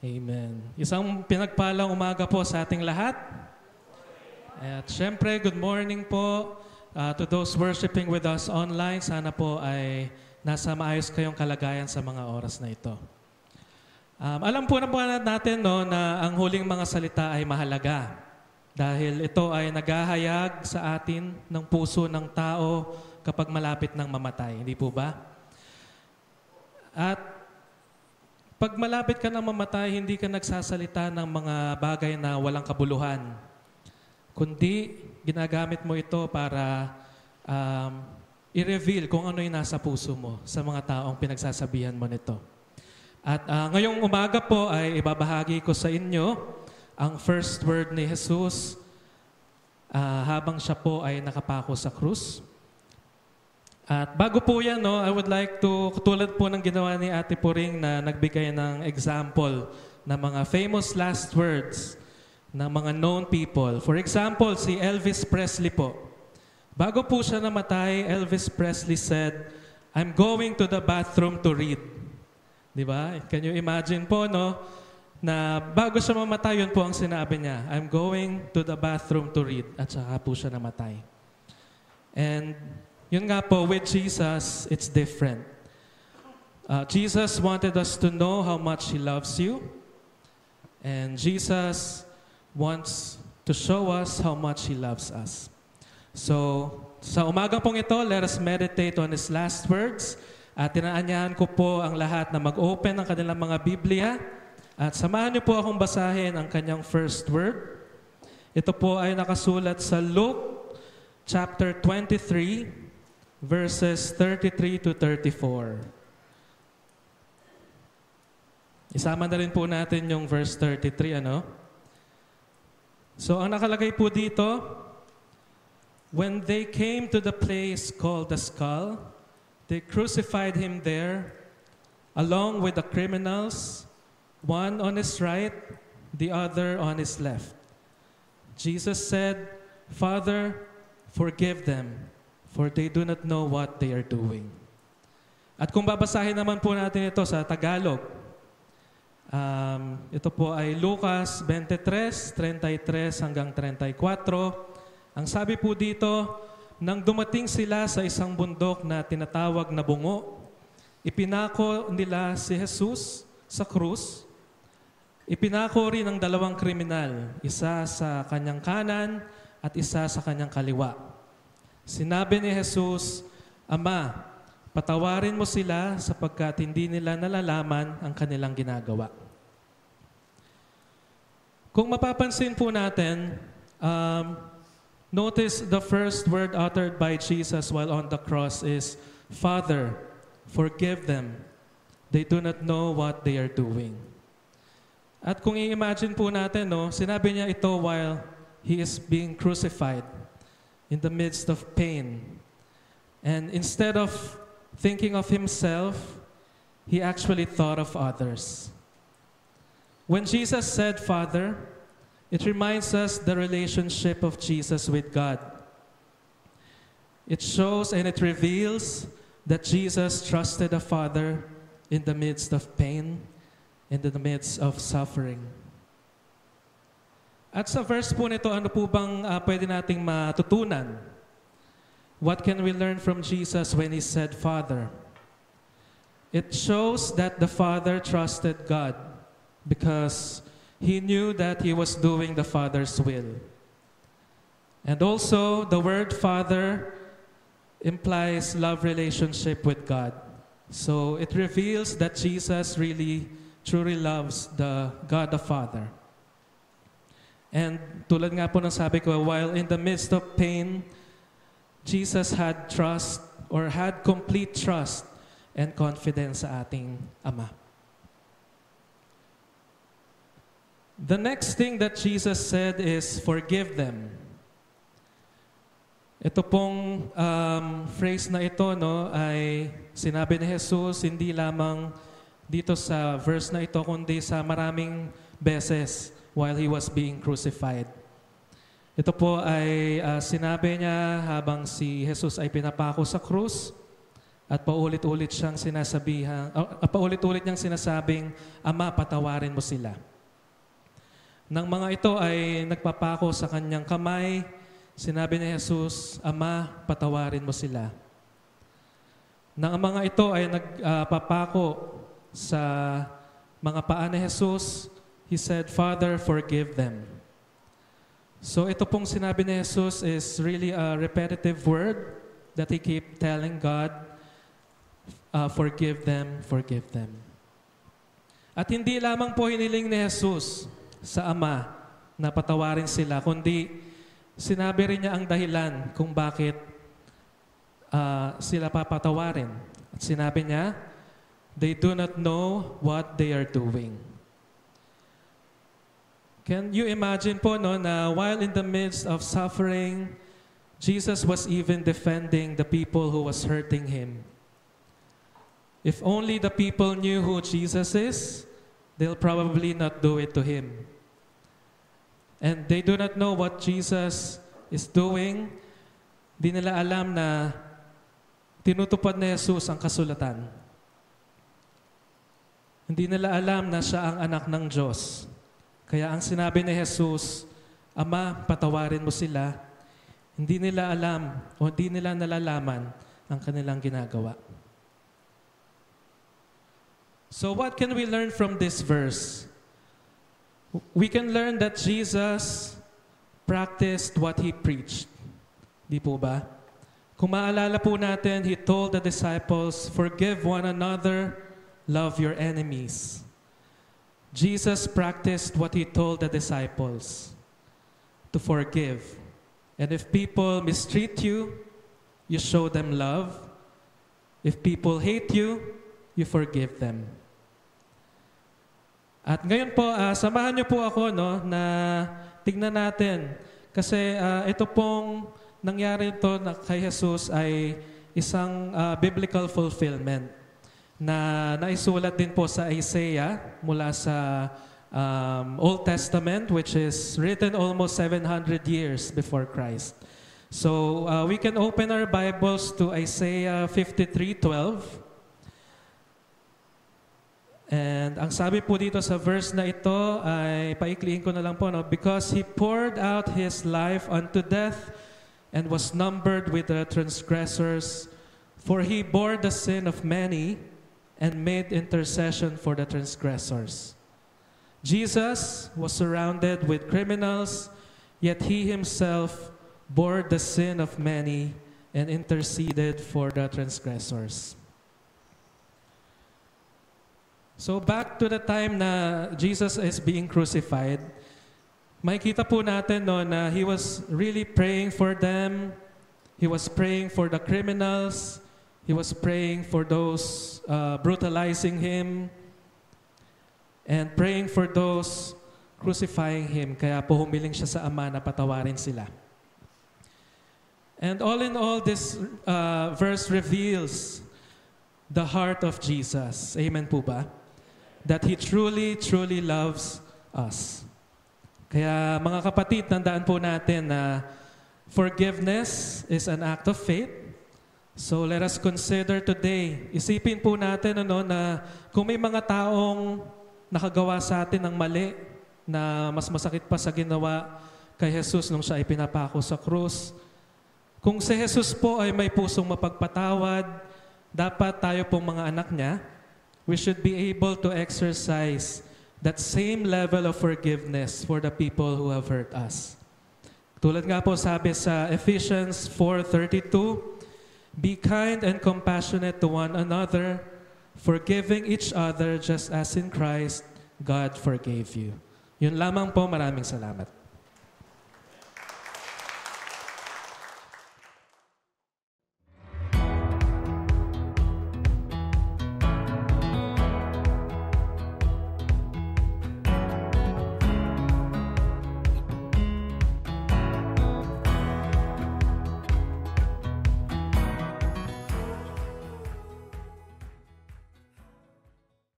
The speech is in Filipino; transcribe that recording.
Amen. Isang pinagpalang umaga po sa ating lahat. At syempre, good morning po to those worshiping with us online. Sana po ay nasa maayos kayong kalagayan sa mga oras na ito. Alam po natin na ang huling mga salita ay mahalaga dahil ito ay naghahayag sa atin ng puso ng tao kapag malapit ng mamatay. Hindi po ba? At pag malapit ka ng mamatay, hindi ka nagsasalita ng mga bagay na walang kabuluhan. Kundi, ginagamit mo ito para i-reveal kung ano yung nasa puso mo sa mga taong pinagsasabihan mo nito. At ngayong umaga po ay ibabahagi ko sa inyo ang first word ni Jesus habang siya po ay nakapako sa krus. At bago po yan, I would like to, katulad po ng ginawa ni Ate Puring na nagbigay ng example ng mga famous last words ng mga known people. For example, si Elvis Presley po. Bago po siya namatay, Elvis Presley said, "I'm going to the bathroom to read." Di ba? Can you imagine po, na bago siya mamatay, yun po ang sinabi niya, "I'm going to the bathroom to read." At saka po siya namatay. And yun nga po, with Jesus, it's different. Jesus wanted us to know how much He loves you. And Jesus wants to show us how much He loves us. So, sa umagang pong ito, let us meditate on His last words. At tinaanyahan ko po ang lahat na mag-open ng kanilang mga Biblia. At samahan niyo po akong basahin ang kanyang first word. Ito po ay nakasulat sa Luke chapter 23, verses 33 to 34. Isama na rin po natin yung verse 33, So, ang nakalagay po dito, when they came to the place called the Skull, they crucified Him there, along with the criminals, one on His right, the other on His left. Jesus said, "Father, forgive them, for they do not know what they are doing." At kung babasahin naman po natin ito sa Tagalog, ito po ay Lucas 23, 33 hanggang 34. Ang sabi po dito, nang dumating sila sa isang bundok na tinatawag na Bungo, ipinako nila si Jesus sa krus. Ipinako rin ang dalawang kriminal, isa sa kanyang kanan at isa sa kanyang kaliwa. Sinabi ni Jesus, "Ama, patawarin mo sila sapagkat hindi nila nalalaman ang kanilang ginagawa." Kung mapapansin po natin, notice the first word uttered by Jesus while on the cross is, "Father, forgive them. They do not know what they are doing." At kung i-imagine po natin, sinabi niya ito while He is being crucified in the midst of pain. And instead of thinking of Himself, He actually thought of others. When Jesus said, "Father," it reminds us the relationship of Jesus with God. It shows and it reveals that Jesus trusted the Father in the midst of pain, in the midst of suffering. At sa verse po nito, ano po bang pwede nating matutunan? What can we learn from Jesus when He said, "Father"? It shows that the Father trusted God because He knew that He was doing the Father's will. And also, the word Father implies love relationship with God. So it reveals that Jesus really, truly loves the God the Father. And tulad nga po ng sabi ko, while in the midst of pain, Jesus had trust or had complete trust and confidence sa ating Ama. The next thing that Jesus said is, "Forgive them." Ito pong phrase na ito ay sinabi ni Jesus hindi lamang dito sa verse na ito, kundi sa maraming beses while He was being crucified. Ito po ay sinabi niya habang si Jesus ay pinapako sa krus. At paulit-ulit niyang sinasabing, Ama, patawarin mo sila. Nang mga ito ay nagpapako sa kanyang kamay, sinabi ni Jesus, Ama, patawarin mo sila. Nang ang mga ito ay nagpapako sa mga paa ni Jesus, He said, Father, forgive them. So ito pong sinabi ni Jesus is really a repetitive word that He keep telling God, forgive them, forgive them. At hindi lamang po hiniling ni Jesus sa Ama na patawarin sila, kundi sinabi rin niya ang dahilan kung bakit sila papatawarin. At sinabi niya, they do not know what they are doing. Can you imagine po na while in the midst of suffering, Jesus was even defending the people who was hurting Him. If only the people knew who Jesus is, they'll probably not do it to Him. And they do not know what Jesus is doing. Di nila alam na tinutupad ni Jesus ang kasulatan. Hindi nila alam na Siya ang anak ng Diyos. Kaya ang sinabi ni Jesus, Ama, patawarin mo sila, hindi nila alam o hindi nila nalalaman ang kanilang ginagawa. So what can we learn from this verse? We can learn that Jesus practiced what He preached. Di po ba? Kung maalala po natin, He told the disciples, forgive one another, love your enemies. Jesus practiced what He told the disciples, to forgive. And if people mistreat you, you show them love. If people hate you, you forgive them. At ngayon po, samahan niyo po ako na tignan natin. Kasi ito pong nangyari ito kay Jesus ay isang biblical fulfillment na naisulat din po sa Isaiah mula sa Old Testament, which is written almost 700 years before Christ. So we can open our Bibles to Isaiah 53:12. And ang sabi po dito sa verse na ito ay paikliin ko na lang po, because He poured out His life unto death and was numbered with the transgressors, for He bore the sin of many and made intercession for the transgressors. Jesus was surrounded with criminals, yet He Himself bore the sin of many and interceded for the transgressors. So back to the time na Jesus is being crucified, makikita po natin na He was really praying for them. He was praying for the criminals. He was praying for those brutalizing Him and praying for those crucifying Him. Kaya po humiling siya sa Ama na patawarin sila. And all in all, this verse reveals the heart of Jesus. Amen po ba? That He truly, truly loves us. Kaya mga kapatid, tandaan po natin na forgiveness is an act of faith. So let us consider today, isipin po natin na kung may mga taong nakagawa sa atin ng mali na mas masakit pa sa ginawa kay Jesus nung Siya ay pinapako sa krus. Kung si Jesus po ay may pusong mapagpatawad, dapat tayo pong mga anak niya, we should be able to exercise that same level of forgiveness for the people who have hurt us. Tulad nga po sabi sa Ephesians 4:32, be kind and compassionate to one another, forgiving each other just as in Christ God forgave you. Yun lamang po, maraming salamat.